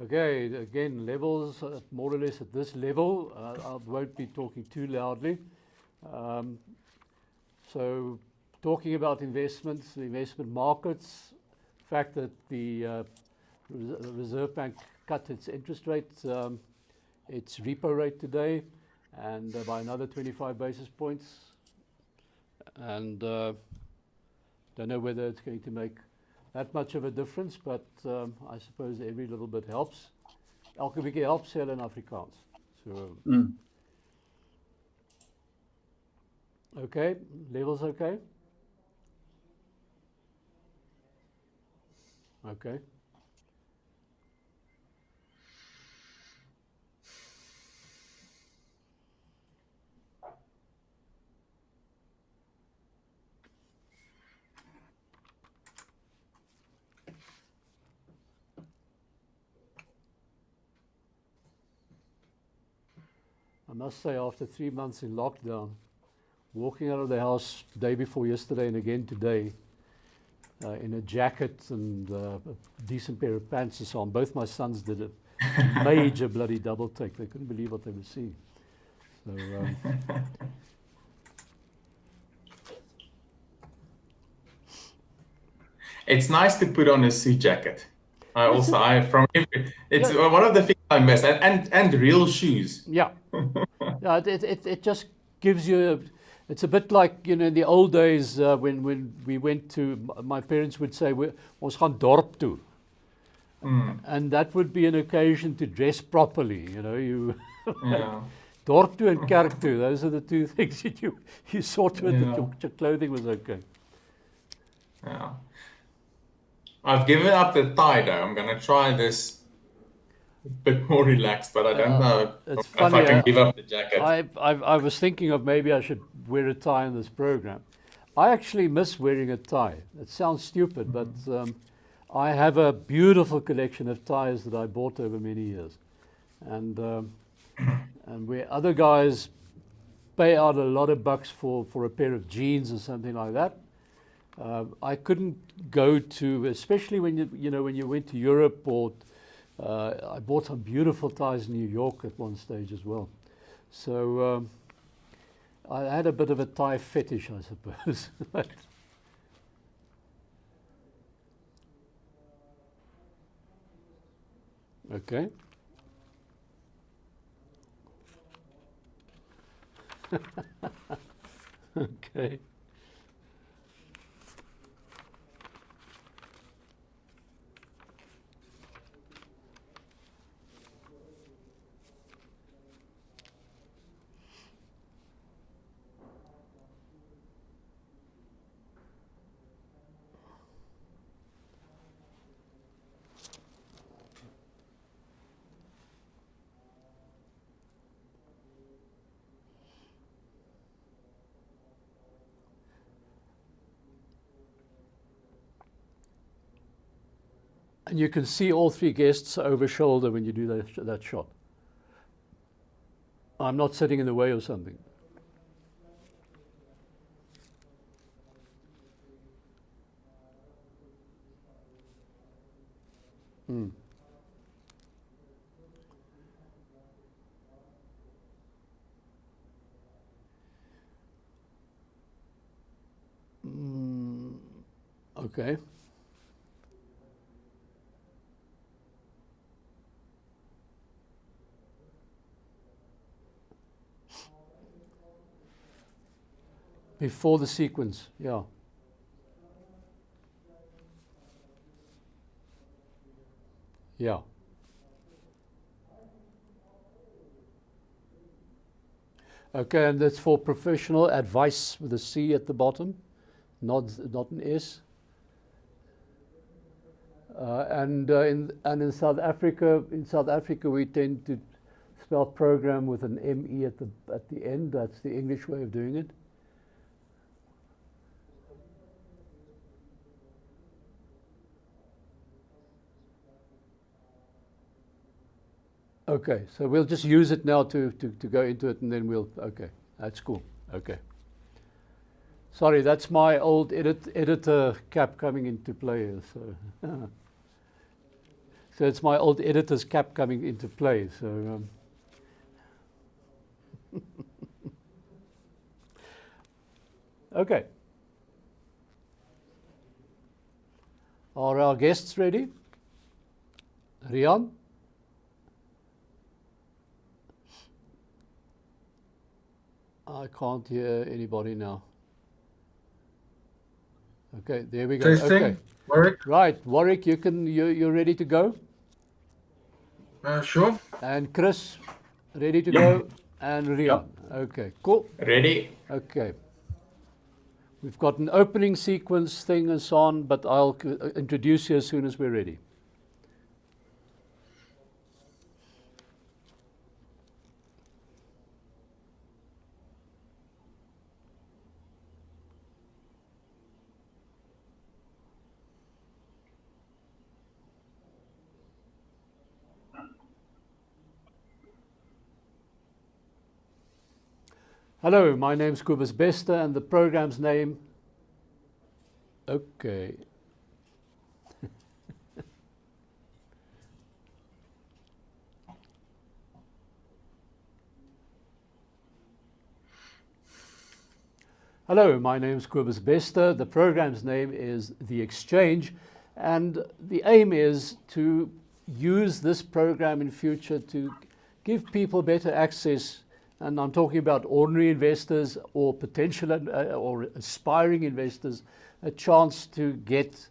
Okay, again, levels more or less at this level. I won't be talking too loudly. Um, so, talking about investments, the investment markets, fact that the Reserve Bank cut its interest rate, its repo rate today, and by another 25 basis points. And don't know whether it's going to make that much of a difference, but I suppose every little bit helps. Elke bietjie helps sê hulle in Afrikaans. So, okay, levels okay? Okay. I must say, after 3 months in lockdown, walking out of the house day before yesterday and again today, in a jacket and a decent pair of pants and so on, both my sons did a major bloody double take. They couldn't believe what they were seeing. So, It's nice to put on a suit jacket. it's It's yeah, one of the things I miss, and real shoes. yeah, yeah. It just gives you. It's a bit like, you know, in the old days when we went to. My parents would say, "Ons gaan dorp toe," and that would be an occasion to dress properly. You know, you Yeah, dorp toe and kerk toe. Those are the two things that you saw to it that yeah, your clothing was okay. yeah. I've given up the tie though. I'm gonna try this a bit more relaxed, but I don't know It's if I funny. can give up the jacket. I was thinking of maybe I should wear a tie in this program. I actually miss wearing a tie. It sounds stupid, but I have a beautiful collection of ties that I bought over many years, and where other guys pay out a lot of bucks for a pair of jeans or something like that. I couldn't go to, especially when when you went to Europe, or I bought some beautiful ties in New York at one stage as well. So I had a bit of a tie fetish, I suppose. Okay. Okay. And you can see all three guests over shoulder when you do that shot. I'm not sitting in the way of something. Mm. Mm. Okay. Before the sequence, yeah. Yeah. Okay, and that's for professional advice with a C at the bottom, not an S. In South Africa, we tend to spell program with an ME at the end. That's the English way of doing it. Okay, so we'll just use it now to go into it, and then okay, that's cool. Okay. Sorry, that's my old editor cap coming into play. So So it's my old editor's cap coming into play. So okay. Are our guests ready? Rian? I can't hear anybody now. Okay, there we go. Testing. Okay. Warwick? Right, Warwick, you're ready to go? Sure. And Chris, ready to go? And Rian. Okay, cool. Ready? Okay. We've got an opening sequence thing and so on, but I'll introduce you as soon as we're ready. Hello, my name's Cobus Bester and the program's name... Okay. Hello, my name's Cobus Bester. The program's name is The Exchange, and the aim is to use this program in future to give people better access. And I'm talking about ordinary investors or potential or aspiring investors, a chance to get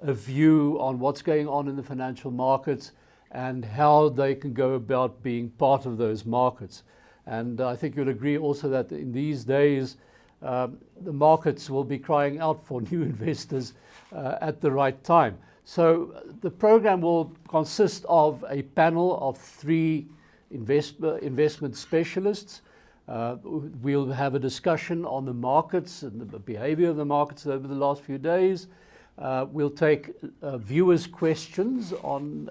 a view on what's going on in the financial markets and how they can go about being part of those markets. And I think you'll agree also that in these days, the markets will be crying out for new investors at the right time. So the program will consist of a panel of 3 investment specialists. We'll have a discussion on the markets and the behavior of the markets over the last few days. We'll take viewers' questions on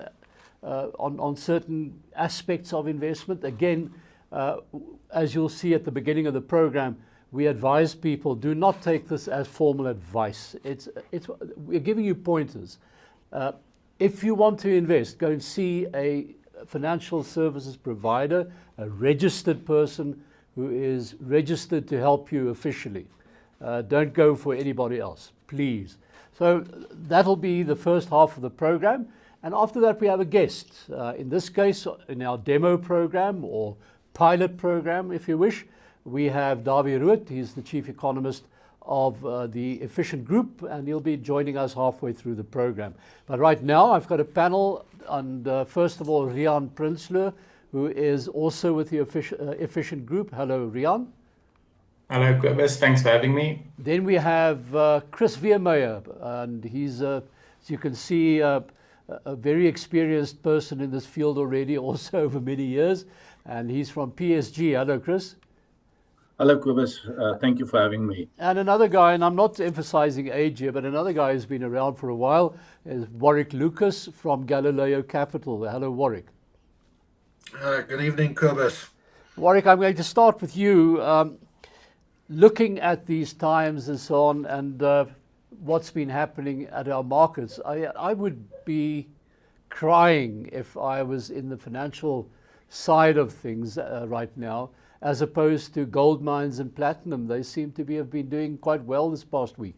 certain aspects of investment. Again, as you'll see at the beginning of the program, we advise people, do not take this as formal advice. We're giving you pointers. If you want to invest, go and see a financial services provider, a registered person who is registered to help you officially. Don't go for anybody else, please. So that'll be the first half of the program. And after that, we have a guest. In this case, in our demo program or pilot program, if you wish, we have Davy Rood. He's the chief economist of the Efficient Group, and he'll be joining us halfway through the program. But right now, I've got a panel, and first of all, Rian Prinsloo, who is also with the Efficient Group. Hello, Rian. Hello, Cobus. Thanks for having me. Then we have Chris Veermeyer, and he's, as you can see, a very experienced person in this field already, also over many years, and he's from PSG. Hello, Chris. Hello, Cobus. Thank you for having me. And another guy, and I'm not emphasizing age here, but another guy who's been around for a while is Warwick Lucas from Galileo Capital. Hello, Warwick. Good evening, Cobus. Warwick, I'm going to start with you. Looking at these times and so on, and what's been happening at our markets, I would be crying if I was in the financial side of things right now, as opposed to gold mines and platinum. They seem to have been doing quite well this past week.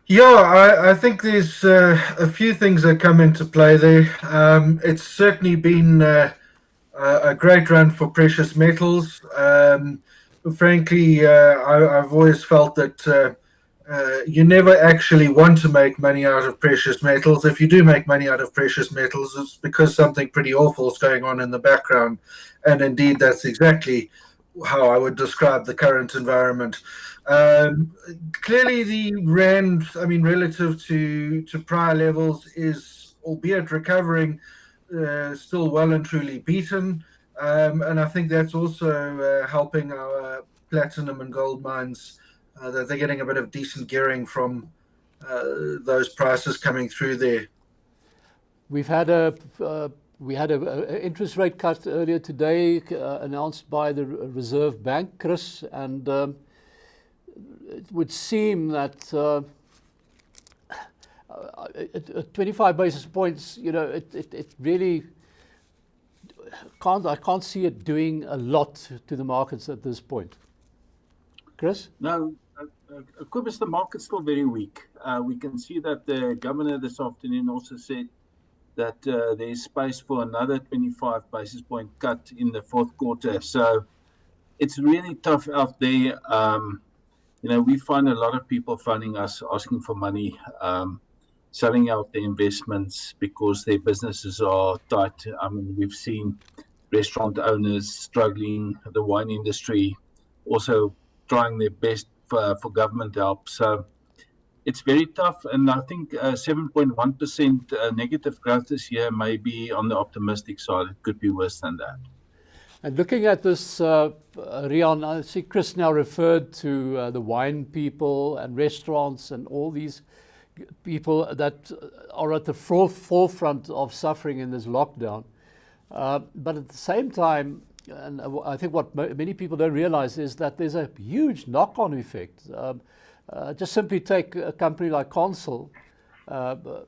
Yeah, I think there's a few things that come into play there. It's certainly been a great run for precious metals. Frankly, I've always felt that you never actually want to make money out of precious metals. If you do make money out of precious metals, it's because something pretty awful is going on in the background. And indeed, that's exactly how I would describe the current environment. Clearly, the rand, relative to prior levels, is, albeit recovering, still well and truly beaten. And I think that's also helping our platinum and gold mines, that they're getting a bit of decent gearing from those prices coming through there. We had a interest rate cut earlier today announced by the Reserve Bank, Chris, and it would seem that at 25 basis points, you know, it really I can't see it doing a lot to the markets at this point. Chris? No, Cobus, the market's still very weak. We can see that the governor this afternoon also said that there is space for another 25 basis point cut in the fourth quarter. So it's really tough out there. You know, we find a lot of people phoning us asking for money, selling out their investments because their businesses are tight. I mean, we've seen restaurant owners struggling, the wine industry also trying their best for government help. So it's very tough. And I think 7.1% negative growth this year may be on the optimistic side. It could be worse than that. And looking at this, Riaan, I see Chris now referred to the wine people and restaurants and all these people that are at the forefront of suffering in this lockdown. But at the same time, and I think what many people don't realize is that there's a huge knock-on effect. Just simply take a company like Consol,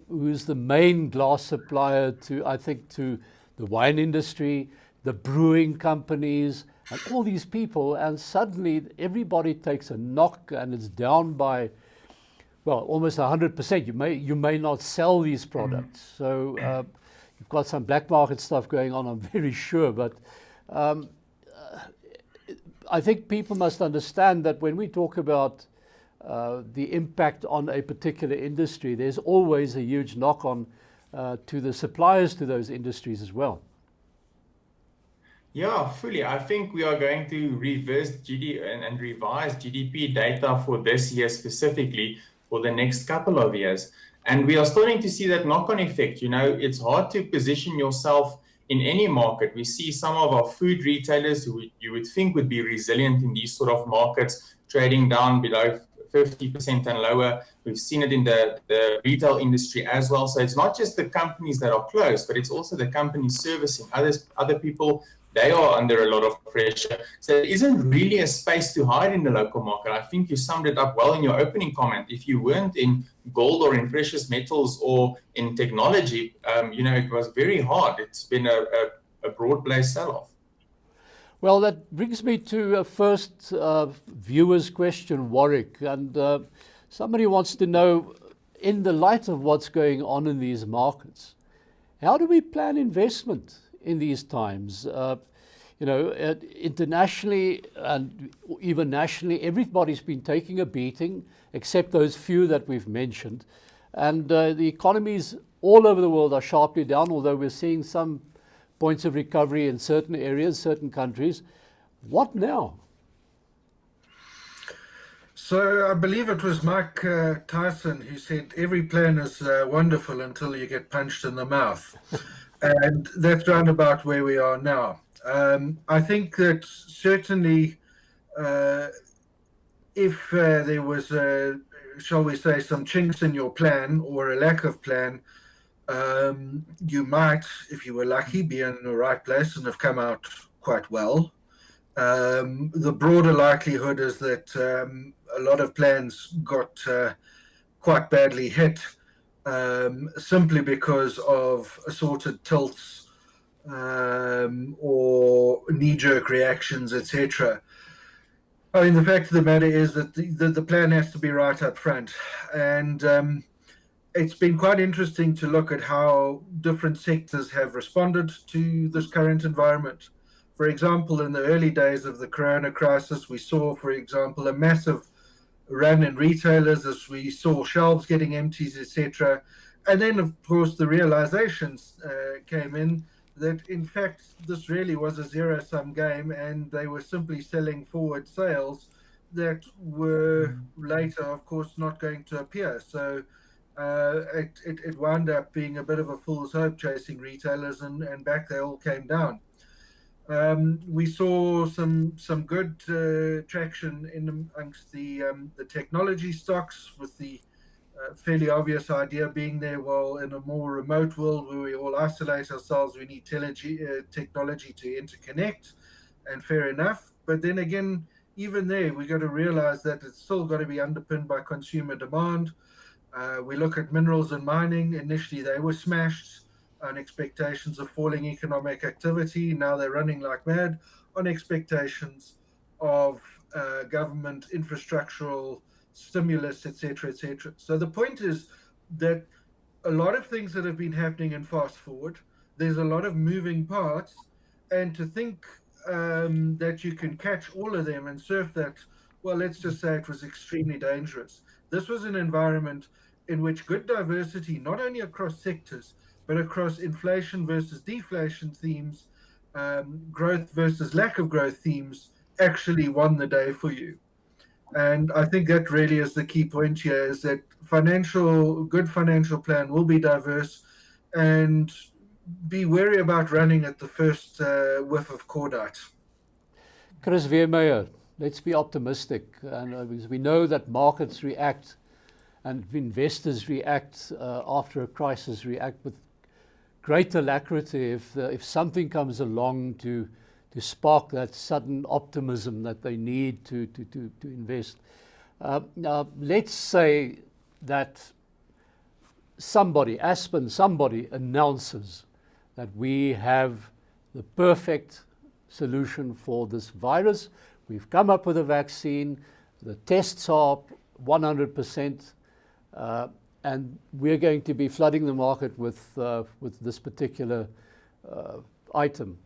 who's the main glass supplier to, I think, to the wine industry, the brewing companies, and all these people, and suddenly everybody takes a knock and it's down by, well, almost 100%. You may not sell these products. So you've got some black market stuff going on, I'm very sure. But I think people must understand that when we talk about the impact on a particular industry, there's always a huge knock-on to the suppliers to those industries as well. Yeah, fully. I think we are going to reverse and revise GDP data for this year specifically for the next couple of years. And we are starting to see that knock-on effect. You know, it's hard to position yourself in any market. We see some of our food retailers who you would think would be resilient in these sort of markets, trading down below 50% and lower. We've seen it in the retail industry as well. So it's not just the companies that are closed, but it's also the companies servicing other people. They are under a lot of pressure. So there isn't really a space to hide in the local market. I think you summed it up well in your opening comment. If you weren't in gold or in precious metals or in technology, you know, it was very hard. It's been a broad-based sell-off. Well, that brings me to a first viewer's question, Warwick. And somebody wants to know, in the light of what's going on in these markets, how do we plan investment in these times? You know, internationally and even nationally, everybody's been taking a beating, except those few that we've mentioned. And the economies all over the world are sharply down, although we're seeing some points of recovery in certain areas, certain countries. What now? So I believe it was Mike Tyson who said every plan is wonderful until you get punched in the mouth. And that's round about where we are now. I think that certainly if there was, shall we say, some chinks in your plan or a lack of plan, you might, if you were lucky, be in the right place and have come out quite well. The broader likelihood is that a lot of plans got quite badly hit simply because of assorted tilts or knee-jerk reactions, etc. I mean, the fact of the matter is that the plan has to be right up front. And it's been quite interesting to look at how different sectors have responded to this current environment. For example, in the early days of the corona crisis, we saw, for example, a massive run in retailers as we saw shelves getting empties, etc. And then, of course, the realizations came in that, in fact, this really was a zero-sum game, and they were simply selling forward sales that were later, of course, not going to appear. So it wound up being a bit of a fool's hope chasing retailers, and back they all came down. We saw some good traction amongst the technology stocks, with the fairly obvious idea being there, well, in a more remote world where we all isolate ourselves, we need technology to interconnect, and fair enough. But then again, even there, we got to realize that it's still got to be underpinned by consumer demand. We look at minerals and mining. Initially, they were smashed on expectations of falling economic activity. Now they're running like mad on expectations of government infrastructural stimulus, etc., etc. So the point is that a lot of things that have been happening in fast forward, there's a lot of moving parts, and to think that you can catch all of them and surf that, well, let's just say it was extremely dangerous. This was an environment in which good diversity, not only across sectors, but across inflation versus deflation themes, growth versus lack of growth themes, actually won the day for you. And I think that really is the key point here, is that good financial plan will be diverse, and be wary about running at the first whiff of cordite. Chris Weermeyer, let's be optimistic. And because we know that markets react and investors react after a crisis, react with great alacrity if something comes along to spark that sudden optimism that they need to invest. Now, let's say that Aspen announces that we have the perfect solution for this virus. We've come up with a vaccine, the tests are 100%, and we're going to be flooding the market with this particular item.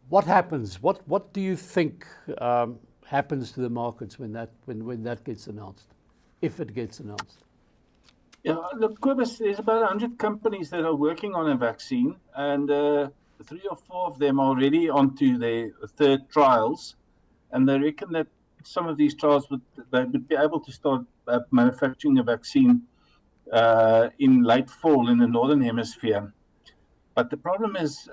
What happens? What do you think happens to the markets when that gets announced, if it gets announced? Yeah, look, Cobus, there's about 100 companies that are working on a vaccine, and 3 or 4 of them are already onto their third trials, and they reckon that some of these trials they would be able to start manufacturing a vaccine in late fall in the Northern Hemisphere. But the problem is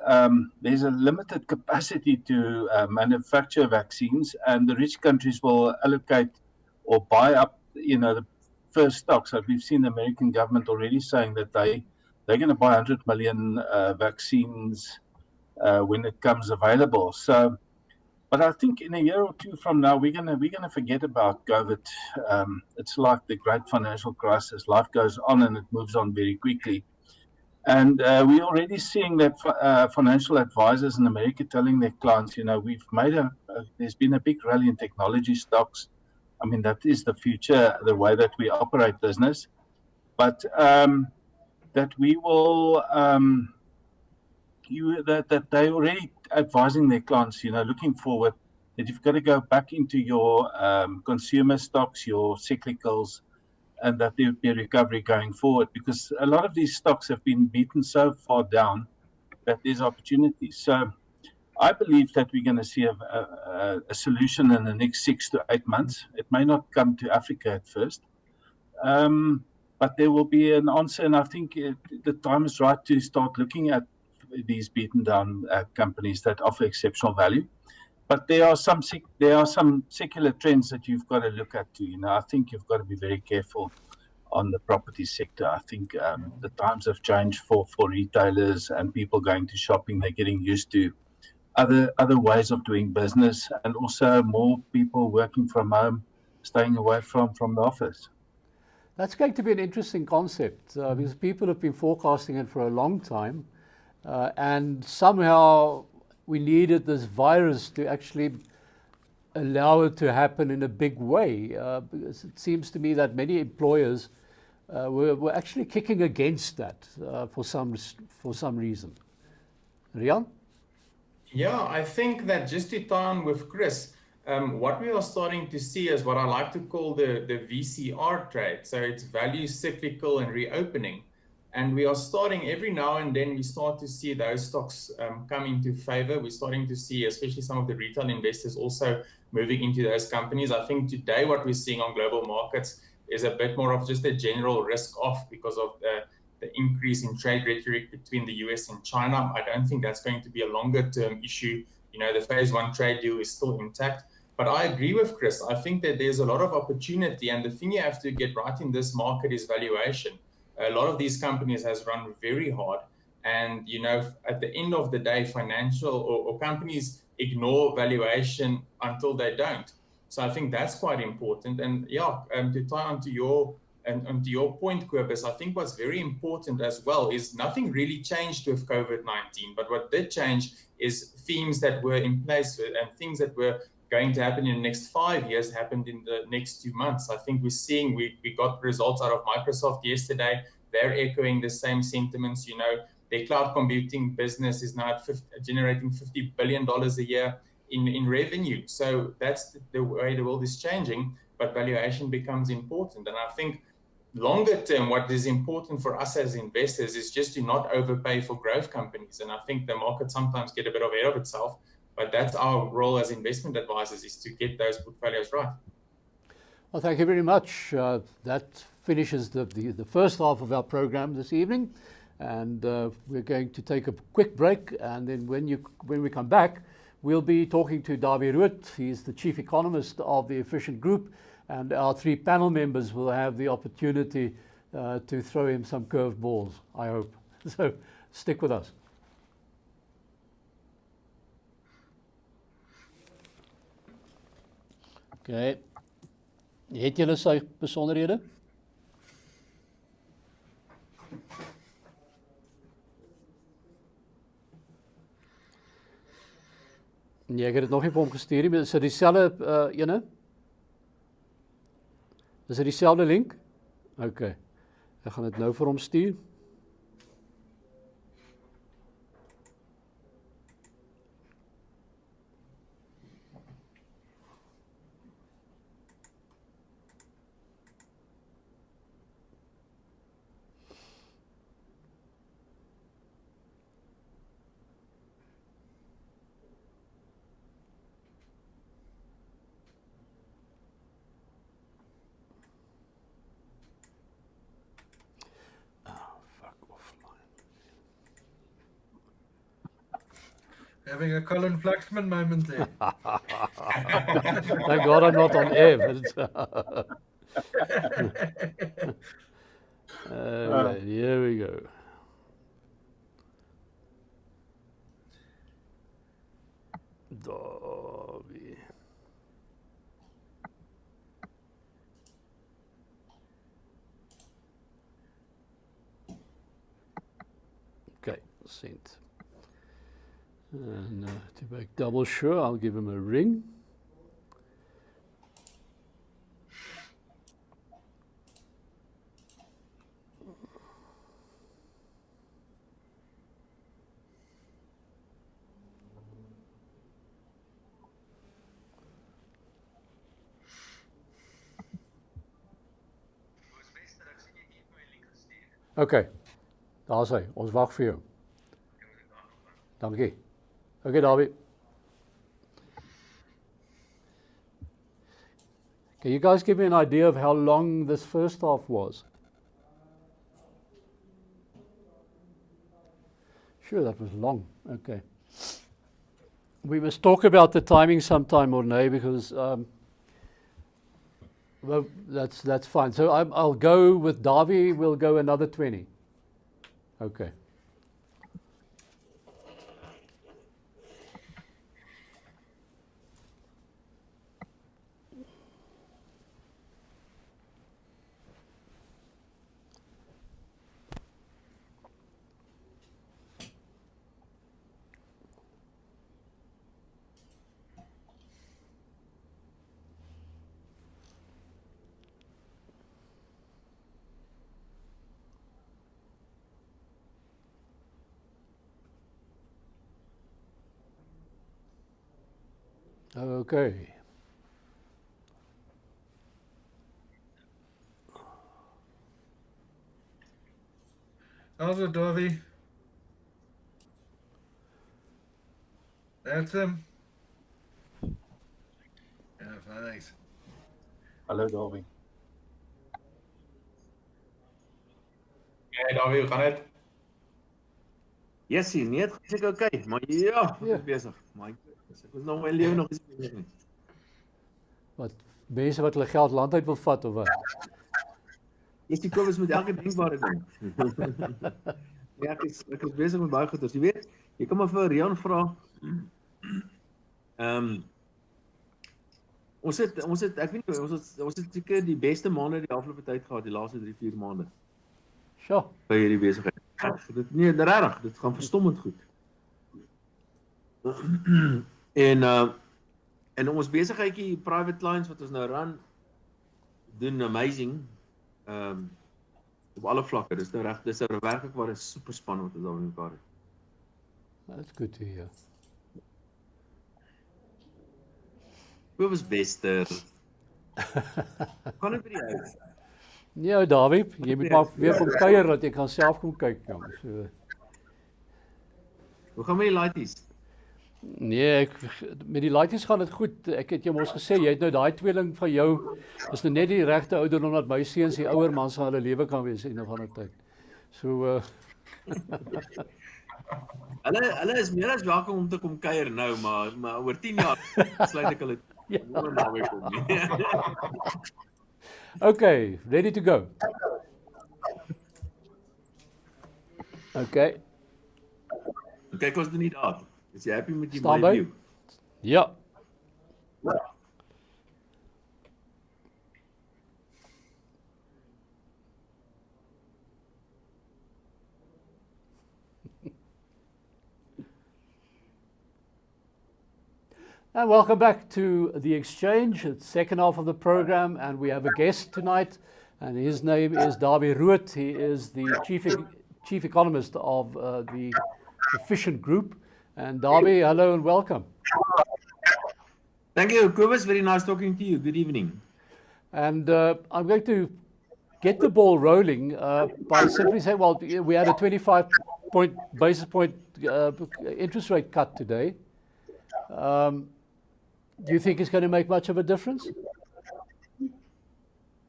there's a limited capacity to manufacture vaccines, and the rich countries will allocate or buy up, the first stocks. So we've seen the American government already saying that they're going to buy 100 million vaccines when it comes available. So, but I think in a year or 2 from now, we're gonna forget about COVID. It's like the great financial crisis. Life goes on and it moves on very quickly. And we're already seeing that financial advisors in America telling their clients, there's been a big rally in technology stocks. I mean, that is the future, the way that we operate business. But that we will, that they're already advising their clients, looking forward, that you've got to go back into your consumer stocks, your cyclicals, and that there will be a recovery going forward, because a lot of these stocks have been beaten so far down that there's opportunities. So I believe that we're going to see a solution in the next 6 to 8 months. It may not come to Africa at first, but there will be an answer. And I think the time is right to start looking at these beaten down companies that offer exceptional value. But there are some secular trends that you've got to look at too. I think you've got to be very careful on the property sector. I think the times have changed for retailers and people going to shopping. They're getting used to other ways of doing business, and also more people working from home, staying away from the office. That's going to be an interesting concept because people have been forecasting it for a long time, and somehow we needed this virus to actually allow it to happen in a big way, because it seems to me that many employers were actually kicking against that for some reason. Rian? Yeah, I think that just to tie on with Chris, what we are starting to see is what I like to call the VCR trade. So it's value, cyclical, and reopening. And we are starting every now and then, we start to see those stocks come into favor. We're starting to see, especially some of the retail investors also moving into those companies. I think today what we're seeing on global markets is a bit more of just a general risk off because of the increase in trade rhetoric between the US and China. I don't think that's going to be a longer term issue. The phase 1 trade deal is still intact. But I agree with Chris. I think that there's a lot of opportunity. And the thing you have to get right in this market is valuation. A lot of these companies has run very hard. And, at the end of the day, financial or companies ignore valuation until they don't. So I think that's quite important. And to tie on to your and to your point, Kobus, I think what's very important as well is nothing really changed with COVID-19, but what did change is themes that were in place and things that were going to happen in the next 5 years happened in the next 2 months. I think we're seeing, we got results out of Microsoft yesterday. They're echoing the same sentiments. Their cloud computing business is now generating $50 billion a year in revenue. So that's the way the world is changing, but valuation becomes important. And I think longer term, what is important for us as investors is just to not overpay for growth companies. And I think the market sometimes get a bit ahead of itself, but that's our role as investment advisors, is to get those portfolios right. Well, thank you very much. That finishes the first half of our program this evening, and we're going to take a quick break, and then when we come back, we'll be talking to Dawie Rood. He's the chief economist of the Efficient Group, and our 3 panel members will have the opportunity to throw him some curved balls, I hope. So stick with us. Okay. Het julle sy besonderhede? Nee, ek het dit nog nie vir hom gestuur nie. Is dit dieselfde ene? Is dit dieselfde link? Okay. Ek gaan dit nou vir hom stuur. Having a Colin Flaxman moment there. Thank God I'm not on air. Here we go. Dawie. Okay, sent. And to make double sure, I'll give him a ring. Okay, daar's hy. Ons wag vir jou. Dankie. Okay, Dawie. Can you guys give me an idea of how long this first half was? Sure, that was long. Okay. We must talk about the timing sometime, Morné, because well, that's fine. So I'll go with Dawie. We'll go another 20. Okay. Okay. How's it, Dawie? That's him. Yeah, fine, thanks. Hallo Dawie. Ja, Dawie, hoe gaan dit? Jessie, nee, het is okay, maar ja, Ja. ek is besig. My goodness, ek is nog my lewe nog nie nie. Wat mense wat hulle geld land uit wil vat of wat? Jessie Kobus met elke denkbare ding. Ja, ek is besig met baie goeders. Jy weet, jy kan maar vir Rian vra. Ons het ek weet nie ons het seker die beste maande die afgelope tyd gehad, die laaste 3-4 maande Sure. by hierdie besigheid. Dit regtig, dit gaan verstommend goed. En ons besigheidjie private clients wat ons nou run doen amazing op alle vlakke. Dis nou reg, dis 'n werklik waar 'n superspan wat ons daar met mekaar het. That's good to hear. Kobus Bester. Kan dit by die huis? Ja, Dawie, jy moet maar weer kom kuier dat jy kan self kom kyk, jong. So, Hoe gaan met die laities? nee, met die laities gaan dit goed. Ek het jou mos gesê, jy het nou daai tweeling van jou, is nou net die regte ouderdom dat my seuns die ouer mans van hulle lewe kan wees en van 'n tyd. So, Hulle is meer as welkom om te kom kuier nou, maar oor 10 jaar sluit ek hulle Ja. naby kom nie. okay, ready to go. Okay, Kyk ons doen nie daar. Is jy happy met die Staan my by. view? ja. And welcome back to the exchange, it's second half of the program, and we have a guest tonight, and his name is Dawie Rood. He is the chief economist of the Efficient Group. And Dawie, hello and welcome. Thank you, Kobus. Very nice talking to you. Good evening. And I'm going to get the ball rolling by simply saying, well, we had a 25 basis point interest rate cut today. Do you think it's going to make much of a difference?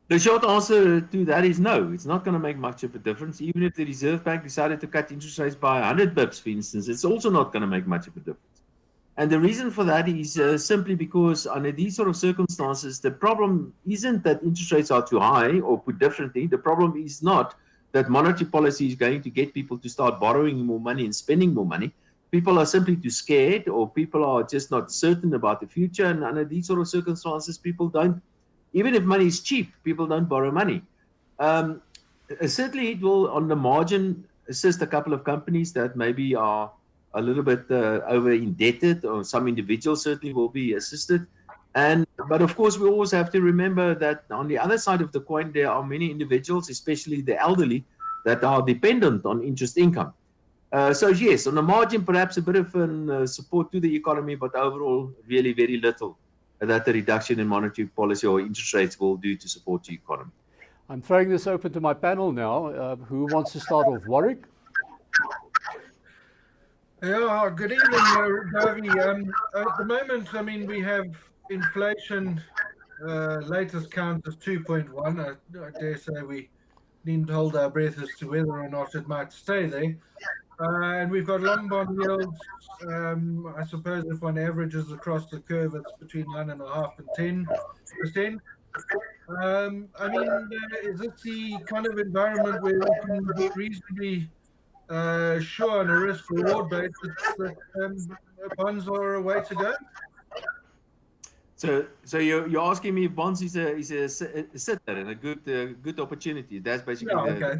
The short answer to that is no. It's not going to make much of a difference. Even if the Reserve Bank decided to cut interest rates by 100 bips, for instance, it's also not going to make much of a difference. And the reason for that is simply because under these sort of circumstances, the problem isn't that interest rates are too high, or put differently, the problem is not that monetary policy is going to get people to start borrowing more money and spending more money. People are simply too scared, or people are just not certain about the future. And under these sort of circumstances, people don't, even if money is cheap, people don't borrow money. Certainly, it will, on the margin, assist a couple of companies that maybe are a little bit over indebted, or some individuals certainly will be assisted. But of course, we always have to remember that on the other side of the coin, there are many individuals, especially the elderly, that are dependent on interest income. So yes, on the margin, perhaps a bit of support to the economy, but overall, really very little that the reduction in monetary policy or interest rates will do to support the economy. I'm throwing this open to my panel now. Who wants to start off? Warwick? Yeah, good evening, Dawie. At the moment, I mean, we have inflation, latest count is 2.1. I dare say we needn't hold our breath as to whether or not it might stay there. And we've got long bond yields. I suppose if one averages across the curve, it's between 1.5% and 10%. I mean, is this the kind of environment where we can be reasonably sure on a risk-reward basis that bonds are a way to go? So you're asking me if bonds is a sitter and a good opportunity. That's basically okay.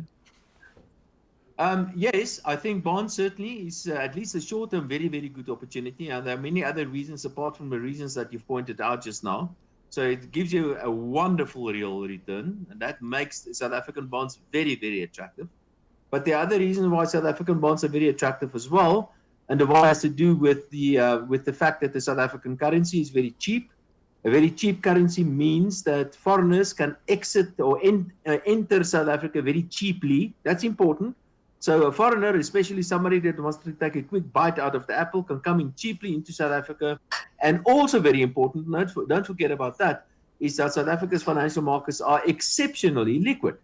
Yes, I think bonds certainly is at least a short-term very, very good opportunity. And there are many other reasons apart from the reasons that you've pointed out just now. So it gives you a wonderful real return, and that makes South African bonds very, very attractive. But the other reason why South African bonds are very attractive as well, and the one has to do with the fact that the South African currency is very cheap. A very cheap currency means that foreigners can exit or enter South Africa very cheaply. That's important. So a foreigner, especially somebody that wants to take a quick bite out of the apple, can come in cheaply into South Africa. And also very important, don't forget about that, is that South Africa's financial markets are exceptionally liquid.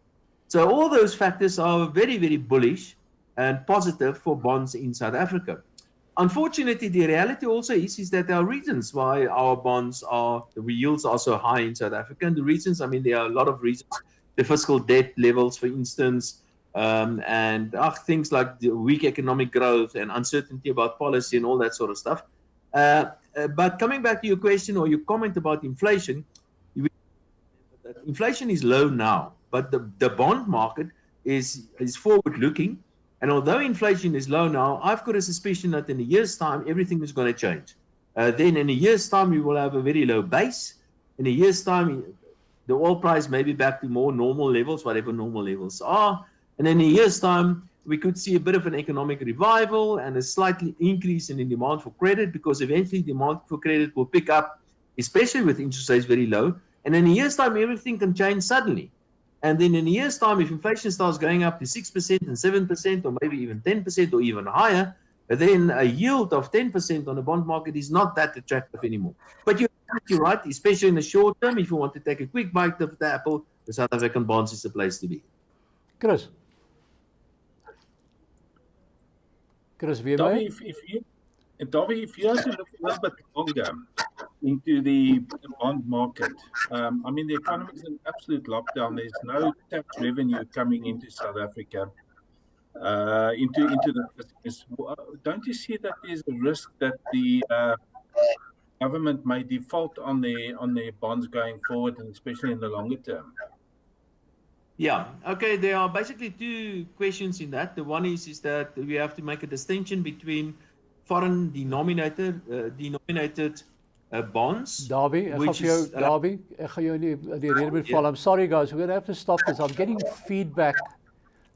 So all those factors are very, very bullish and positive for bonds in South Africa. Unfortunately, the reality also is that there are reasons why our bonds the yields are so high in South Africa. And the reasons, I mean, there are a lot of reasons. The fiscal debt levels, for instance, and things like the weak economic growth and uncertainty about policy and all that sort of stuff. But coming back to your question or your comment about inflation, inflation is low now, but the bond market is forward looking. And although inflation is low now, I've got a suspicion that in a year's time, everything is going to change. Then in a year's time, we will have a very low base. In a year's time, the oil price may be back to more normal levels, whatever normal levels are. And in a year's time, we could see a bit of an economic revival and a slightly increase in the demand for credit, because eventually demand for credit will pick up, especially with interest rates very low. And in a year's time, everything can change suddenly. And then in a year's time, if inflation starts going up to 6% and 7%, or maybe even 10% or even higher, then a yield of 10% on the bond market is not that attractive anymore. But you're right, especially in the short term, if you want to take a quick bite of the apple, the South African bonds is the place to be. Chris, wie Davy, my? Davy, if you have to look a little bit longer into the bond market, I mean, the economy is in absolute lockdown. There's no tax revenue coming into South Africa, into the business. Don't you see that there's a risk that the government may default on their bonds going forward, and especially in the longer term? Yeah, okay, there are basically two questions in that. The one is that we have to make a distinction between foreign denominated bonds. Davy, ek gaan vir jou, Davy, ek gaan jou in die rede moet val. I'm sorry guys, we're going to have to stop this. I'm getting feedback,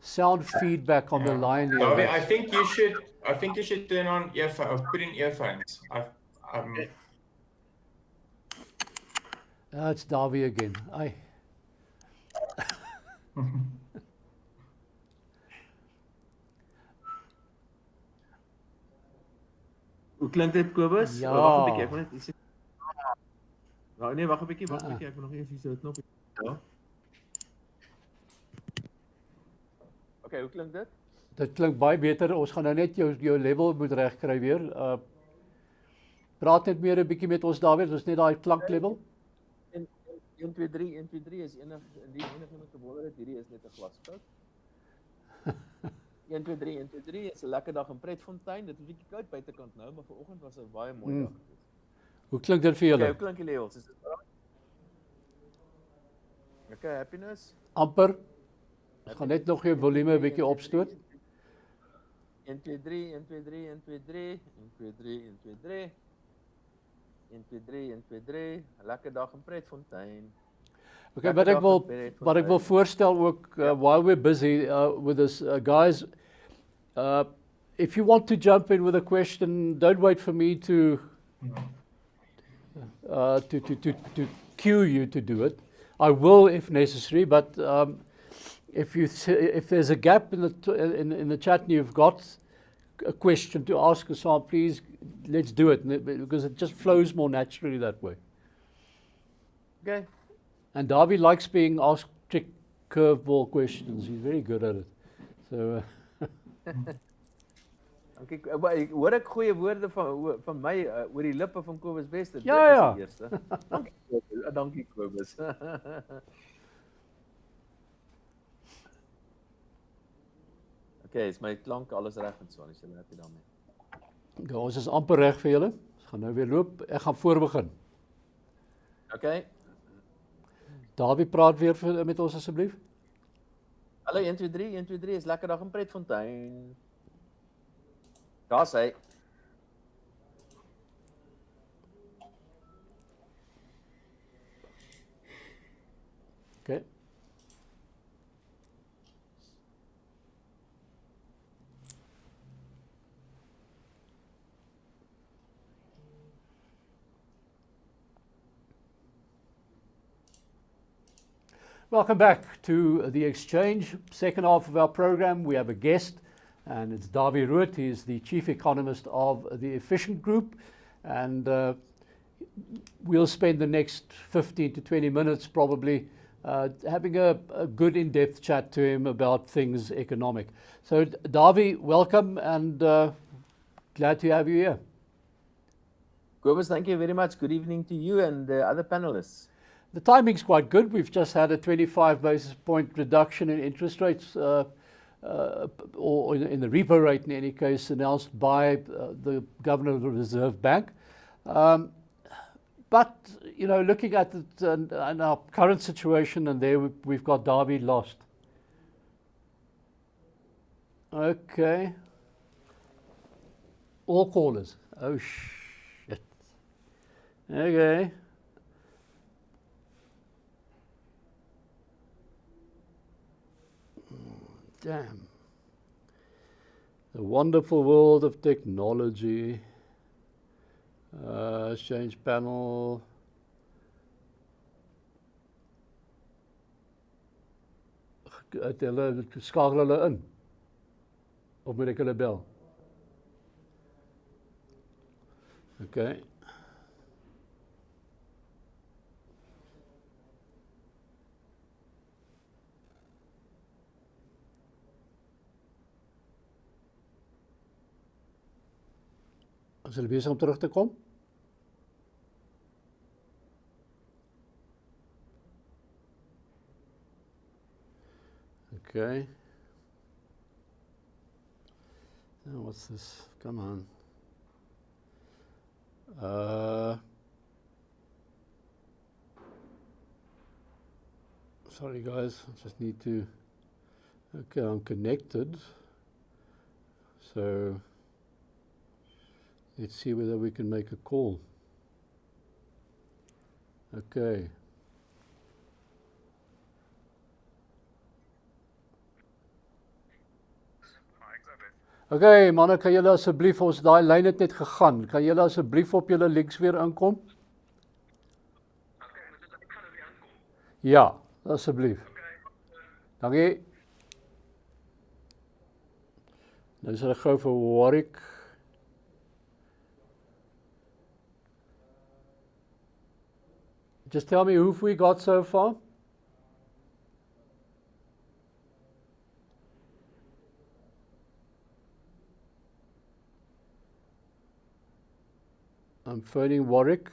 sound feedback on the line here. Davy, I think you should turn on earphones, put in earphones. It's Davy again. Hoe klink dit, Kobus? Ja. Wag 'n bietjie, ek wil net nee, wag 'n bietjie, ek moet nog eers so 'n knop. Ja. Okay, hoe klink dit? Dit klink baie beter. Ons gaan nou net jou level moet regkry weer. Praat net meer 'n bietjie met ons Dawie, ons net daai klanklevel. 1 2 3 1 2 3 is enige iemand gewonder het, hierdie is net 'n glasfout. 1 2 3 1 2 3 is 'n lekker dag in Pretfontein. Dit is 'n bietjie koud buitekant nou, maar vanoggend was 'n baie mooi dag. Hoe klink dit vir julle? Okay, hoe klink die levels? Is dit reg? Okay, happiness. Amper. Ons gaan net nog jou volume 'n bietjie opstoot. 1 2 3 1 2 3 1 2 3 1 2 3 1 2 3 1 2 3 1 2 3 'n lekker dag in Pretfontein. Okay, wat ek wil voorstel ook while we're busy with this guys, if you want to jump in with a question, don't wait for me to cue you to do it. I will if necessary, but if there's a gap in the chat and you've got a question to ask us on, please let's do it, because it just flows more naturally that way. Okay. And Davy likes being asked trick curveball questions. He's very good at it. So Okay, hoor ek goeie woorde van my oor die lippe van Kobus Bester. Ja. Dit is die eerste. Dankie Kobus. Okay, is my klank alles reg en so, as jy happy daarmee. Ja, ons is amper reg vir julle. Ons gaan nou weer loop. Ek gaan voorbegin. Okay. Davy, praat weer met ons asseblief. Hallo 1 2 3 1 2 3 is lekker dag in Pretfontein. Daar's hy. Okay. Welcome back to the exchange. Second half of our program, we have a guest, and it's Davy Rood. He is the chief economist of the Efficient Group, and we'll spend the next 15 to 20 minutes probably having a good in-depth chat to him about things economic. So Davy, welcome, and glad to have you here. Kobus, thank you very much. Good evening to you and the other panelists. The timing's quite good. We've just had a 25 basis point reduction in interest rates, or in the repo rate in any case, announced by the Governor of the Reserve Bank. But, you know, looking at it and our current situation, and there we've got Derby lost. Okay. All callers. Oh, shit. Okay. Damn. The wonderful world of technology. Change panel. Hulle skakel hulle in. Of moet ek hulle bel? Okay. Is hulle besig om terug te kom? Okay. Now what's this? Come on. Sorry guys, I just need to. Okay, I'm connected. So let's see whether we can make a call. Okay. Okay, manne, kan julle asseblief, ons daai lyn het net gegaan. Kan julle asseblief op julle links weer inkom? Ja, asseblief. Dankie. Nou is hulle gou vir Warwick. Just tell me who we got so far. I'm phoning Warwick.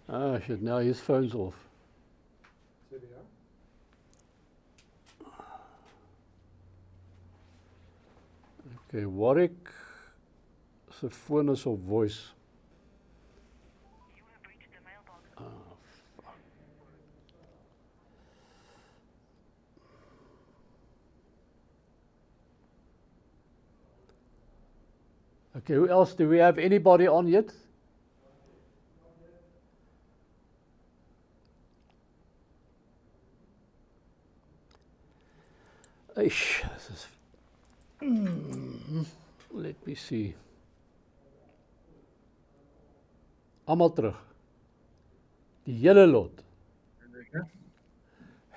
Ah, shit, now his phone's off. Okay, Warwick, se phone is op voice. Okay, who else? Do we have anybody on yet? Eish, this is... Let me see. Almal terug. Die hele lot.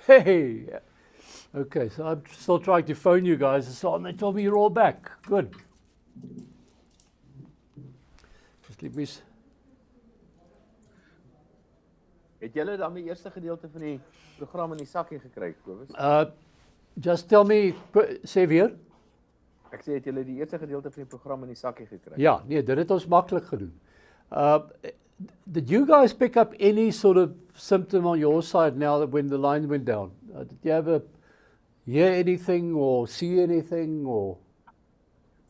Hey! Okay, so I'm still trying to phone you guys and so on. They told me you're all back. Good. Just let me... Het julle dan die eerste gedeelte van die program in die sakkie gekry, Kobus? Just tell me, sê weer. Ek sê het julle die eerste gedeelte van die program in die sakkie gekry? Ja, nee, dit het ons maklik gedoen. Did you guys pick up any sort of symptom on your side now that when the line went down? Did you ever hear anything or see anything or?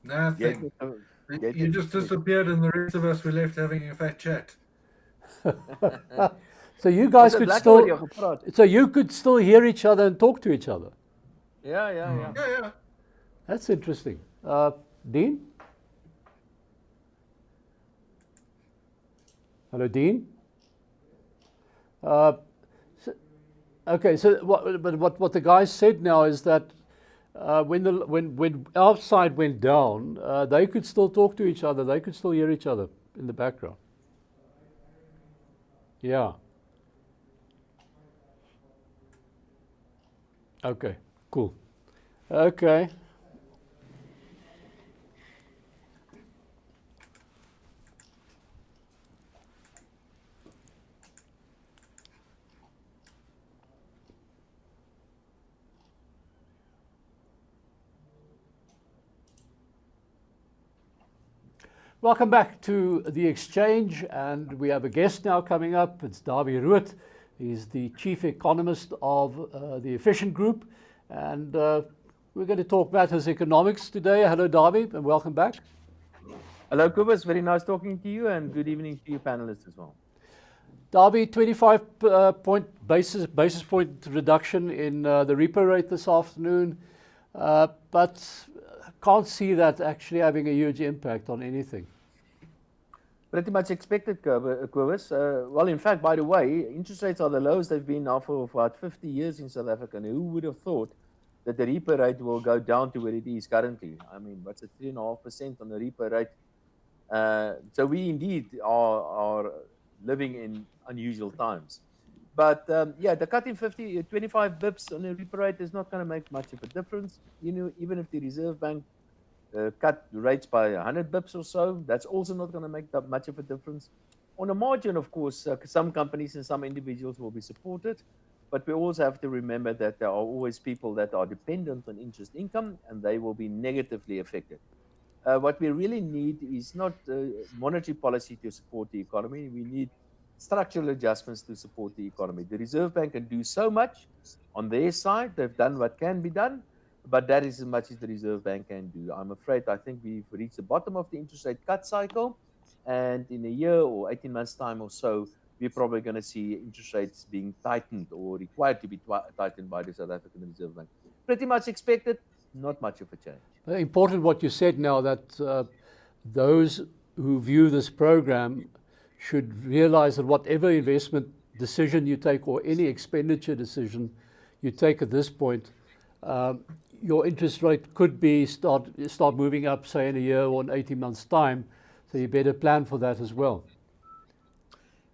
Nothing. You just disappeared and the rest of us were left having a fat chat. So you guys could still, so you could still hear each other and talk to each other? Ja. Yeah. That's interesting. Dean? Hello, Dean? Okay, so what the guys said now is that when our side went down, they could still talk to each other. They could still hear each other in the background. Yeah. Okay, cool. Okay. Welcome back to the exchange, and we have a guest now coming up. It's Davie Rood, He's the chief economist of the Efficient Group, and we're going to talk matters economics today. Hello, Darby, and welcome back. Hello, Cobus. Very nice talking to you, and good evening to you panelists as well. Darby, 25 basis point reduction in the repo rate this afternoon, but can't see that actually having a huge impact on anything. Pretty much expected, Cobus. Well, in fact, by the way, interest rates are the lowest they've been now for about 50 years in South Africa. And who would have thought that the repo rate will go down to where it is currently? I mean, what's it, 3.5% on the repo rate? So we indeed are living in unusual times. But yeah, the cut in 25 bips on the repo rate is not going to make much of a difference. You know, even if the Reserve Bank cut rates by 100 bips or so, that's also not going to make that much of a difference. On a margin, of course, some companies and some individuals will be supported, but we also have to remember that there are always people that are dependent on interest income, and they will be negatively affected. What we really need is not monetary policy to support the economy. We need structural adjustments to support the economy. The Reserve Bank can do so much on their side. They've done what can be done, but that is as much as the Reserve Bank can do. I'm afraid I think we've reached the bottom of the interest rate cut cycle, and in a year or 18 months' time or so, we're probably going to see interest rates being tightened or required to be tightened by the South African Reserve Bank. Pretty much expected, not much of a change. Important what you said now, that those who view this program should realize that whatever investment decision you take or any expenditure decision you take at this point, your interest rate could be start moving up, say, in a year or in 18 months' time. So you better plan for that as well.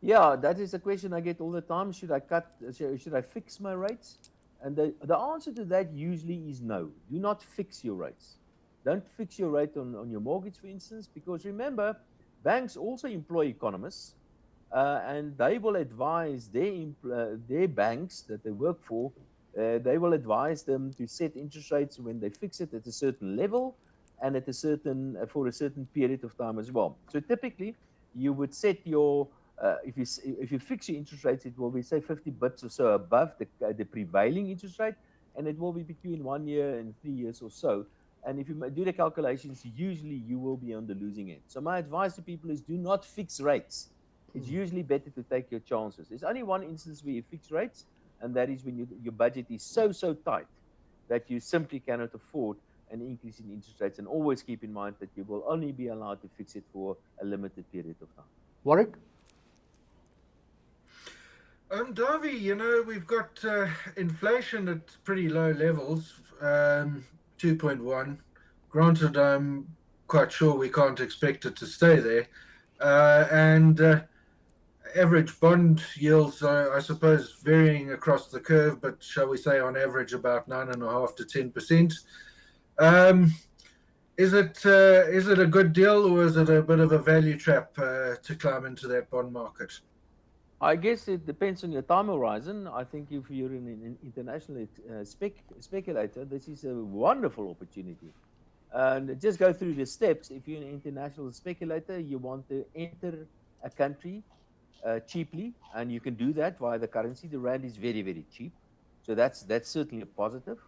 Yeah, that is a question I get all the time. Should I fix my rates? And the answer to that usually is no. Do not fix your rates. Don't fix your rate on your mortgage, for instance, because remember, banks also employ economists, and they will advise their banks that they work for. They will advise them to set interest rates when they fix it at a certain level and at for a certain period of time as well. So typically, you would set your if you fix your interest rates, it will be, say, 50 bips or so above the prevailing interest rate, and it will be between 1 year and 3 years or so. And if you do the calculations, usually you will be on the losing end. So my advice to people is do not fix rates. It's usually better to take your chances. There's only one instance where you fix rates, and that is when your budget is so tight that you simply cannot afford an increase in interest rates. And always keep in mind that you will only be allowed to fix it for a limited period of time. Warwick? Davy, you know, we've got inflation at pretty low levels, 2.1. Granted, I'm quite sure we can't expect it to stay there. And average bond yields are, I suppose, varying across the curve, but shall we say on average about 9.5% to 10%. Is it a good deal, or is it a bit of a value trap to climb into that bond market? I guess it depends on your time horizon. I think if you're an international speculator, this is a wonderful opportunity. And just go through the steps. If you're an international speculator, you want to enter a country cheaply, and you can do that via the currency. The rand is very, very cheap. So that's certainly a positive.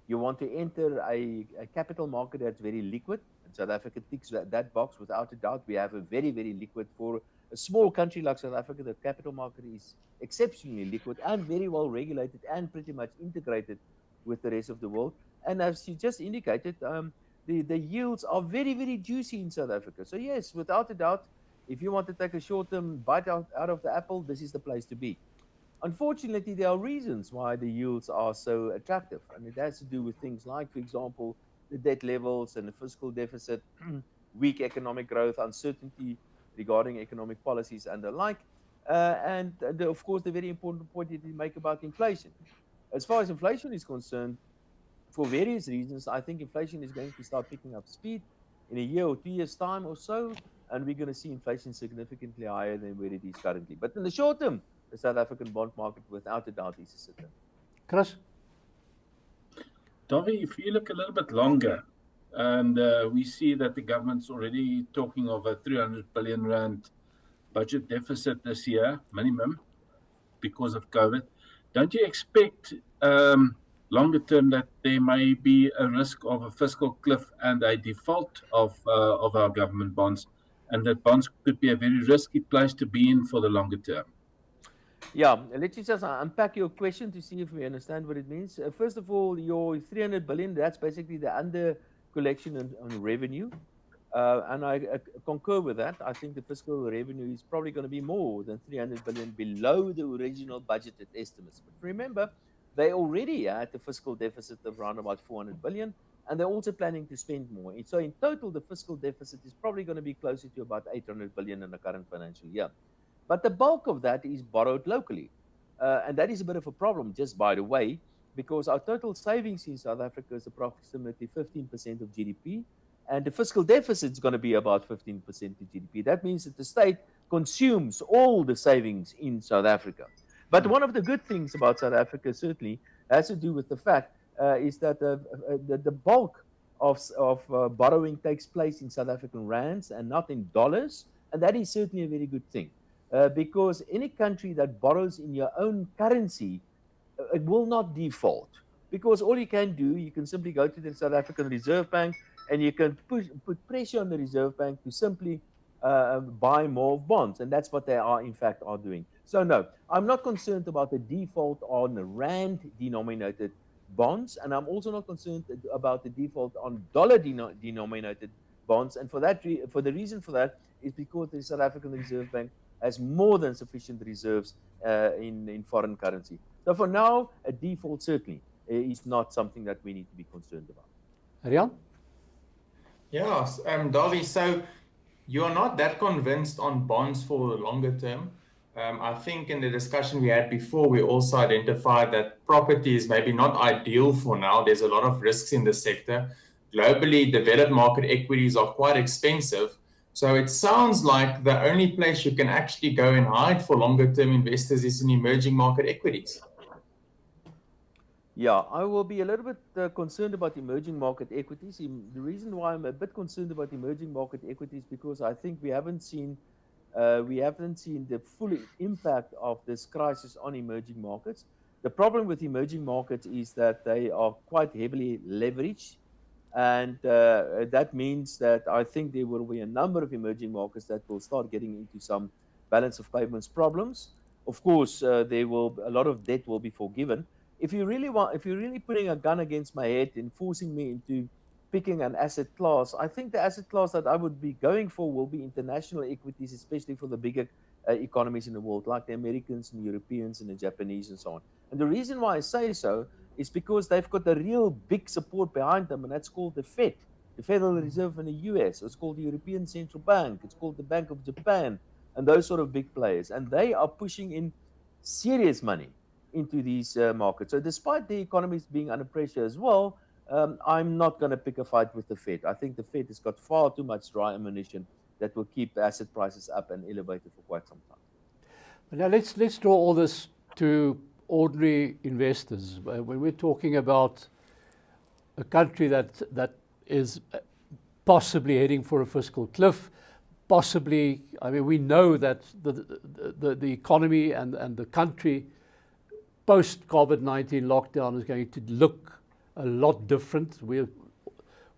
You want to enter a capital market that's very liquid. And South Africa ticks that box without a doubt. We have a very, very liquid, for a small country like South Africa, the capital market is exceptionally liquid and very well regulated and pretty much integrated with the rest of the world. And as you just indicated, the yields are very, very juicy in South Africa. So yes, without a doubt, if you want to take a short-term bite out of the apple, this is the place to be. Unfortunately, there are reasons why the yields are so attractive. And it has to do with things like, for example, the debt levels and the fiscal deficit, weak economic growth, uncertainty regarding economic policies and the like. And of course, the very important point that you make about inflation. As far as inflation is concerned, for various reasons, I think inflation is going to start picking up speed in a year or 2 years' time or so, and we're going to see inflation significantly higher than where it is currently. But in the short term, the South African bond market, without a doubt, is a sitter. Chris? Davy, if you look a little bit longer, and we see that the government's already talking of a 300 billion rand budget deficit this year, minimum. because of COVID. Don't you expect longer term that there may be a risk of a fiscal cliff and a default of our government bonds, and that bonds could be a very risky place to be in for the longer term? Yeah, let me just unpack your question to see if we understand what it means. First of all, your 300 billion, that's basically the under collection on revenue. And I concur with that. I think the fiscal revenue is probably going to be more than 300 billion below the original budgeted estimates. But remember, they already had a fiscal deficit of around about 400 billion, and they're also planning to spend more. So in total, the fiscal deficit is probably going to be closer to about 800 billion in the current financial year. But the bulk of that is borrowed locally. And that is a bit of a problem, just by the way, because our total savings in South Africa is approximately 15% of GDP, and the fiscal deficit is going to be about 15% of GDP. That means that the state consumes all the savings in South Africa. But one of the good things about South Africa certainly has to do with the fact is that the bulk of borrowing takes place in South African rands and not in dollars, and that is certainly a very good thing. Because any country that borrows in your own currency, it will not default. Because all you can do, you can simply go to the South African Reserve Bank and you can put pressure on the Reserve Bank to simply buy more bonds. And that's what they are, in fact, are doing. So no, I'm not concerned about the default on rand-denominated bonds. And I'm also not concerned about the default on dollar-denominated bonds. And for the reason for that is because the South African Reserve Bank has more than sufficient reserves in foreign currency. So for now, a default certainly is not something that we need to be concerned about. Rian? Yes, Dolly, so you're not that convinced on bonds for the longer term. I think in the discussion we had before, we also identified that property is maybe not ideal for now. There's a lot of risks in the sector. Globally, developed market equities are quite expensive. So it sounds like the only place you can actually go and hide for longer term investors is in emerging market equities. Yeah, I will be a little bit concerned about emerging market equities. The reason why I'm a bit concerned about emerging market equities because I think we haven't seen the full impact of this crisis on emerging markets. The problem with emerging markets is that they are quite heavily leveraged, and that means that I think there will be a number of emerging markets that will start getting into some balance of payments problems. Of course, a lot of debt will be forgiven. If you're really putting a gun against my head and forcing me into picking an asset class, I think the asset class that I would be going for will be international equities, especially for the bigger economies in the world, like the Americans and Europeans and the Japanese and so on. And the reason why I say so is because they've got a real big support behind them, and that's called the Fed, the Federal Reserve in the US. It's called the European Central Bank. It's called the Bank of Japan, and those sort of big players. And they are pushing in serious money into these markets. So despite the economies being under pressure as well, I'm not going to pick a fight with the Fed. I think the Fed has got far too much dry ammunition that will keep asset prices up and elevated for quite some time. Now let's draw all this to ordinary investors. When we're talking about a country that is possibly heading for a fiscal cliff, possibly, I mean, we know that the economy and the country post-COVID-19 lockdown is going to look a lot different. We're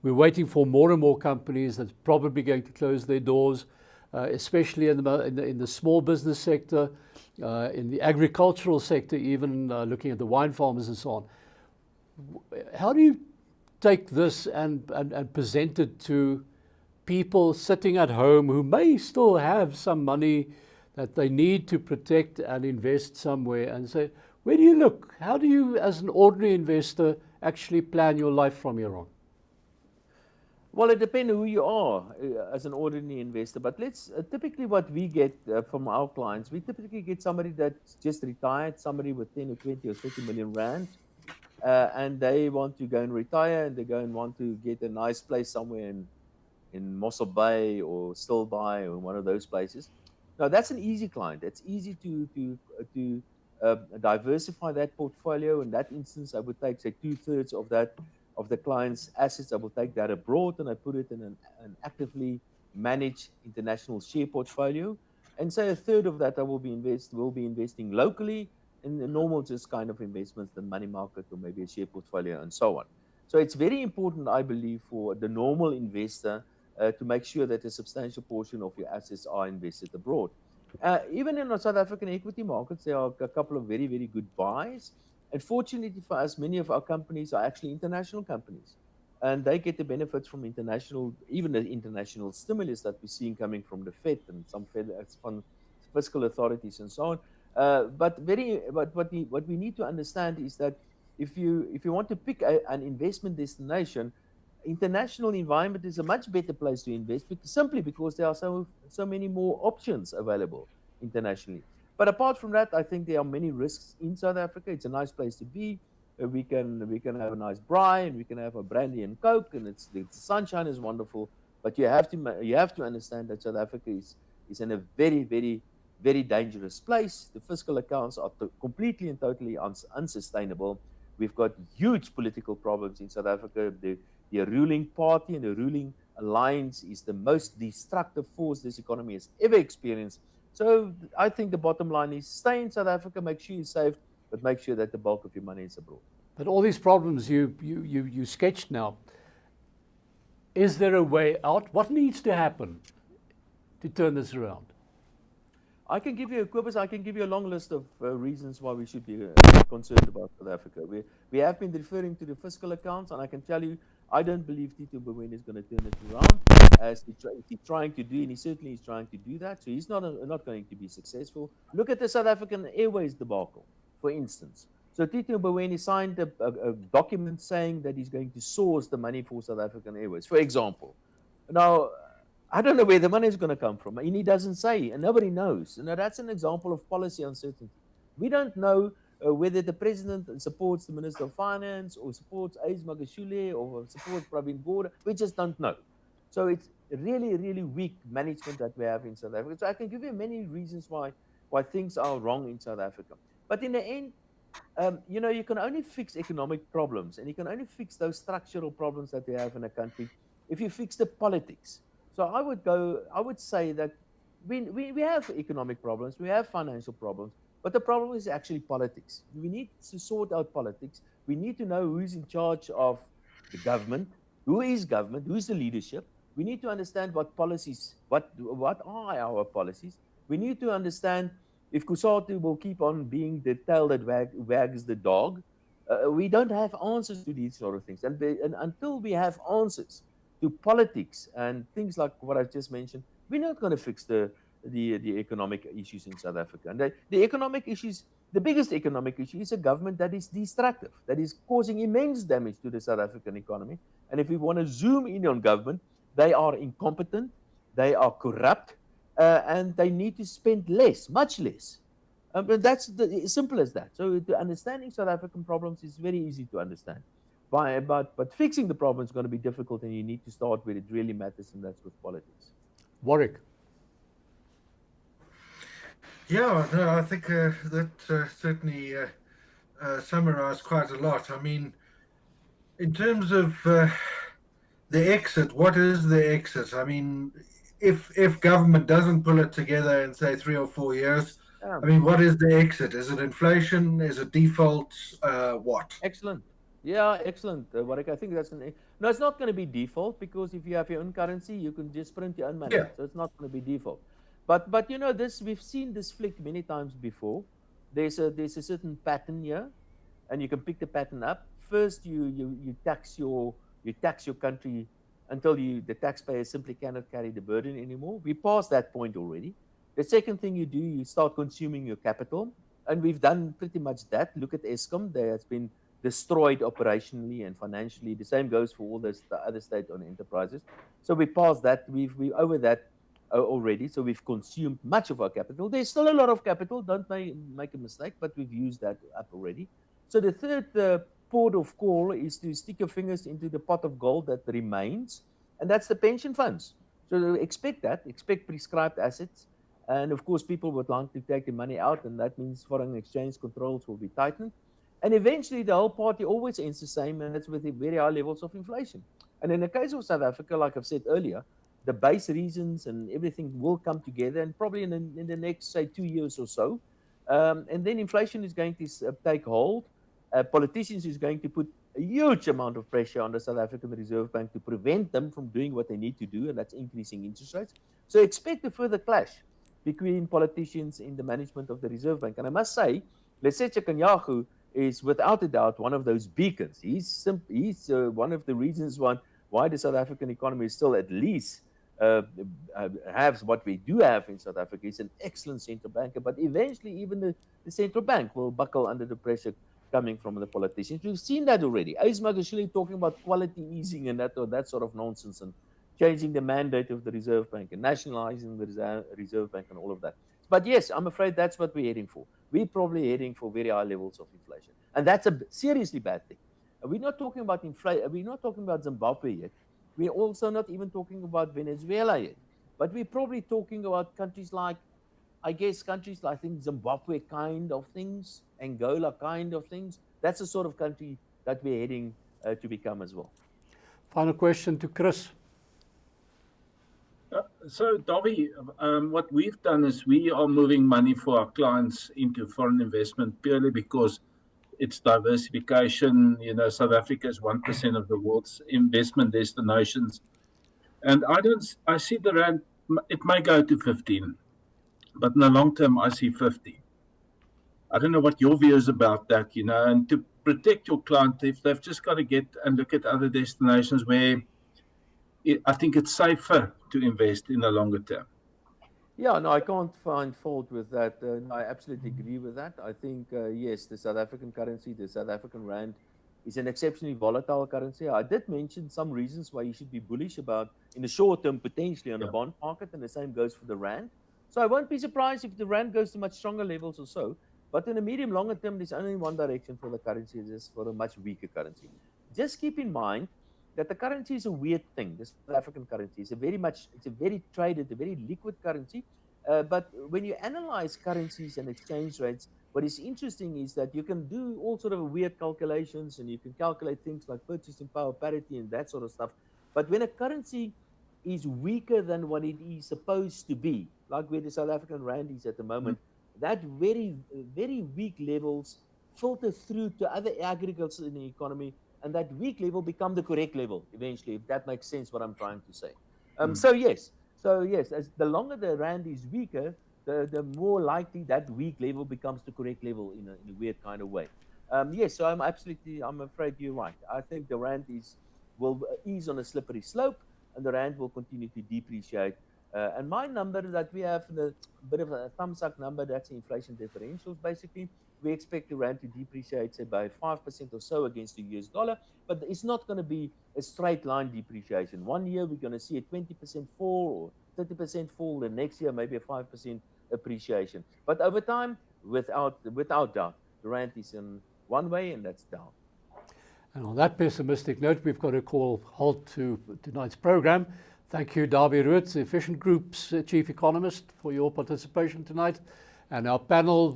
waiting for more and more companies that's probably going to close their doors, especially in the small business sector, in the agricultural sector, even looking at the wine farmers and so on. How do you take this and present it to people sitting at home who may still have some money that they need to protect and invest somewhere, and say, where do you look? How do you, as an ordinary investor, actually plan your life from here on? Well, it depends who you are as an ordinary investor. But let's typically what we get from our clients, we typically get somebody that's just retired, somebody with 10 or 20 or 30 million rand, and they want to go and retire, and they go and want to get a nice place somewhere in Mossel Bay or Stilbaai or one of those places. Now, that's an easy client. It's easy to diversify that portfolio. In that instance, I would take, say, 2/3 of the client's assets. I will take that abroad and I put it in an actively managed international share portfolio. and say a third of that I will be investing locally in the normal just kind of investments, the money market or maybe a share portfolio and so on. So it's very important, I believe, for the normal investor to make sure that a substantial portion of your assets are invested abroad. Even in the South African equity markets, there are a couple of very, very good buys. And fortunately for us, many of our companies are actually international companies. And they get the benefits from international, even the international stimulus that we're seeing coming from the Fed and some from fiscal authorities and so on. But what we need to understand is that if you want to pick an investment destination, international environment is a much better place to invest simply because there are so many more options available internationally. But apart from that, I think there are many risks in South Africa. It's a nice place to be. We can have a nice braai and we can have a brandy and coke, and the sunshine is wonderful. But you have to understand that South Africa is in a very, very, very dangerous place. The fiscal accounts are completely and totally unsustainable. We've got huge political problems in South Africa. The ruling party and the ruling alliance is the most destructive force this economy has ever experienced. So I think the bottom line is stay in South Africa, make sure you're safe, but make sure that the bulk of your money is abroad. But all these problems you sketched now, is there a way out? What needs to happen to turn this around? I can give you a long list of reasons why we should be concerned about South Africa. We have been referring to the fiscal accounts, and I can tell you, I don't believe Tito Mboweni is going to turn it around as he's trying to do, and he certainly is trying to do that. So he's not going to be successful. Look at the South African Airways debacle, for instance. So Tito Mboweni signed a document saying that he's going to source the money for South African Airways, for example. Now, I don't know where the money is going to come from, and he doesn't say, and nobody knows. Now, that's an example of policy uncertainty. We don't know whether the president supports the Minister of Finance or supports Ace Magashule or supports Pravin Gordhan. We just don't know. So it's really, really weak management that we have in South Africa. So I can give you many reasons why things are wrong in South Africa. But in the end, you can only fix economic problems, and you can only fix those structural problems that we have in a country if you fix the politics. So I would say that we have economic problems, we have financial problems, but the problem is actually politics. We need to sort out politics. We need to know who's in charge of the government, who is the leadership. We need to understand what policies, what are our policies. We need to understand if COSATU will keep on being the tail that wags the dog. We don't have answers to these sort of things. And until we have answers to politics and things like what I've just mentioned, we're not going to fix the economic issues in South Africa. And the economic issues, the biggest economic issue is a government that is destructive, that is causing immense damage to the South African economy. And if we want to zoom in on government, they are incompetent, they are corrupt, and they need to spend less, much less. But that's as simple as that. So understanding South African problems is very easy to understand. But fixing the problem is going to be difficult, and you need to start where it really matters, and that's with politics. Warwick. Yeah, no, I think that certainly summarized quite a lot. I mean, in terms of the exit, what is the exit? I mean, if government doesn't pull it together in, say, 3 or 4 years, I mean, what is the exit? Is it inflation? Is it default? What? Excellent. Yeah, excellent, Warwick. I think that's no, it's not going to be default, because if you have your own currency, you can just print your own money. Yeah. So it's not going to be default. But this, we've seen this flick many times before. There's a certain pattern here, and you can pick the pattern up. First, you tax your country until the taxpayer simply cannot carry the burden anymore. We passed that point already. The second thing you do, you start consuming your capital, and we've done pretty much that. Look at Eskom; they has been destroyed operationally and financially. The same goes for all the other state-owned enterprises. So we passed that. We're over that already. So we've consumed much of our capital. There's still a lot of capital. Don't make a mistake, but we've used that up already. So the third port of call is to stick your fingers into the pot of gold that remains, and that's the pension funds. So expect prescribed assets. And of course, people would like to take the money out, and that means foreign exchange controls will be tightened. And eventually, the whole party always ends the same, and that's with the very high levels of inflation. And in the case of South Africa, like I've said earlier, the base reasons and everything will come together, and probably in the next, say, 2 years or so. And then inflation is going to take hold. Politicians is going to put a huge amount of pressure on the South African Reserve Bank to prevent them from doing what they need to do, and that's increasing interest rates. So expect a further clash between politicians in the management of the Reserve Bank. And I must say, Lesetja Kganyago is without a doubt one of those beacons. He's one of the reasons why the South African economy is still at least have what we do have in South Africa. He's an excellent central banker, but eventually even the central bank will buckle under the pressure coming from the politicians. We've seen that already. Ace Magashule talking about quality easing and that sort of nonsense, and changing the mandate of the Reserve Bank and nationalizing the Reserve Bank and all of that. But yes, I'm afraid that's what we're heading for. We're probably heading for very high levels of inflation. And that's a seriously bad thing. We're not talking about inflation. We're not talking about Zimbabwe yet. We're also not even talking about Venezuela yet. But we're probably talking about countries like, I think Zimbabwe kind of things, Angola kind of things. That's the sort of country that we're heading to become as well. Final question to Chris. So, Dawie, what we've done is we are moving money for our clients into foreign investment purely because it's diversification. You know, South Africa is 1% of the world's investment destinations. And I see the rand, it may go to 15, but in the long term, I see 50. I don't know what your view is about that, you know, and to protect your client, if they've just got to get and look at other destinations where I think it's safer to invest in the longer term. Yeah, no, I can't find fault with that. I absolutely agree with that. I think, yes, the South African currency, the South African rand, is an exceptionally volatile currency. I did mention some reasons why you should be bullish about, in the short term, potentially on the bond market, and the same goes for the rand. So I won't be surprised if the rand goes to much stronger levels or so. But in the medium, longer term, there's only one direction for the currency, is for a much weaker currency. Just keep in mind that the currency is a weird thing. The South African currency is it's a very traded, a very liquid currency. But when you analyze currencies and exchange rates, what is interesting is that you can do all sort of weird calculations, and you can calculate things like purchasing power parity and that sort of stuff. But when a currency is weaker than what it is supposed to be, like where the South African rand is at the moment, that very, very weak levels filter through to other aggregates in the economy, and that weak level become the correct level eventually, if that makes sense what I'm trying to say. So yes, as the longer the rand is weaker, the more likely that weak level becomes the correct level in a weird kind of way. Yes, so I'm afraid you're right. I think the rand will ease on a slippery slope, and the rand will continue to depreciate. And my number that we have, a bit of a thumbs up number, that's the inflation differentials. Basically, we expect the rand to depreciate, say, by 5% or so against the US dollar, but it's not going to be a straight line depreciation. 1 year, we're going to see a 20% fall or 30% fall, the next year, maybe a 5% appreciation. But over time, without doubt, the rand is in one way, and that's down. And on that pessimistic note, we've got to call halt to tonight's program. Thank you, Dawie Roots, the Efficient Group's chief economist, for your participation tonight. And our panel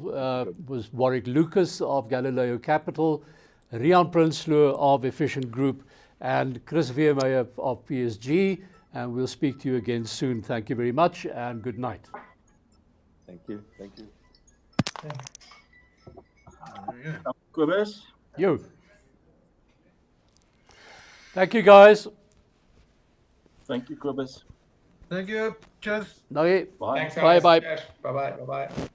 was Warwick Lucas of Galileo Capital, Rian Prinsloo of Efficient Group, and Chris Veermeyer of PSG. And we'll speak to you again soon. Thank you very much, and good night. Thank you. Thank you. Kobus? You. Thank you, guys. Thank you, Kobus. Thank you. Cheers. Bye. Bye. Thanks, Bye, guys. bye. Bye-bye. Bye-bye.